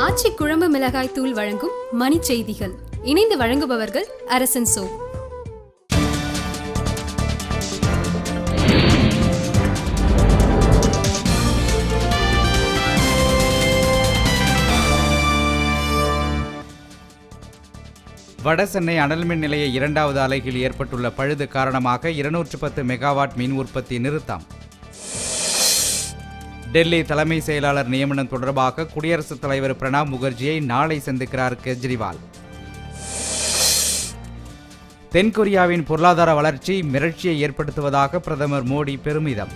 ஆச்சி குழம்பு மிளகாய் தூள் வழங்கும் மணி செய்திகள். இணைந்து வழங்குபவர்கள் அரசன் சோ. வடசென்னை அனல்மின் நிலைய இரண்டாவது அலகில் ஏற்பட்டுள்ள பழுது காரணமாக 210 மெகாவாட் மின் உற்பத்தி நிறுத்தம். டெல்லி தலைமை செயலாளர் நியமனம் தொடர்பாக குடியரசுத் தலைவர் பிரணாப் முகர்ஜியை நாளை சந்திக்கிறார் கெஜ்ரிவால். தென்கொரியாவின் பொருளாதார வளர்ச்சி மிரட்சியை ஏற்படுத்துவதாக பிரதமர் மோடி பெருமிதம்.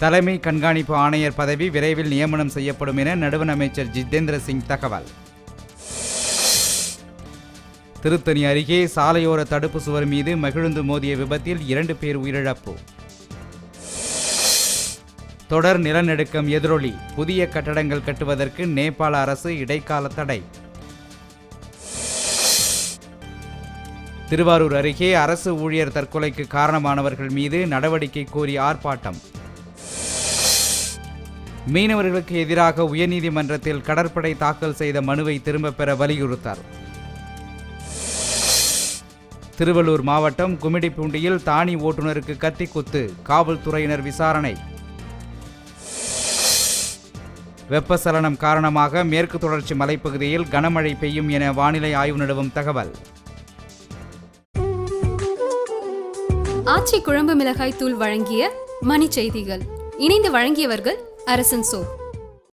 தலைமை கண்காணிப்பு ஆணையர் பதவி விரைவில் நியமனம் செய்யப்படும் என நடுவண் அமைச்சர் ஜிதேந்திர சிங் தகவல். திருத்தணி அருகே சாலையோர தடுப்பு சுவர் மீது மகிழுந்து மோதிய விபத்தில் 2 பேர் உயிரிழப்பு. தொடர் நிலநடுக்கம் எதிரொலி, புதிய கட்டடங்கள் கட்டுவதற்கு நேபாள அரசு இடைக்கால தடை. திருவாரூர் அருகே அரசு ஊழியர் தற்கொலைக்கு காரணமானவர்கள் மீது நடவடிக்கை கோரி ஆர்ப்பாட்டம். மீனவர்களுக்கு எதிராக உயர்நீதிமன்றத்தில் கடற்படை தாக்கல் செய்த மனுவை திரும்பப் பெற வலியுறுத்தல். திருவள்ளூர் மாவட்டம் கும்மிடிப்பூண்டியில் தானி ஓட்டுநருக்கு கத்திக்குத்து, காவல்துறையினர் விசாரணை. வெப்பச்சலனம் காரணமாக மேற்கு தொடர்ச்சி மலைப்பகுதியில் கனமழை பெய்யும் என வானிலை ஆய்வு நிறுவனம் தகவல். ஆச்சி குழம்பு மிளகாய் தூள் வழங்கிய மணி செய்திகள். இணைந்து வழங்கியவர்கள் அரசன் சோ.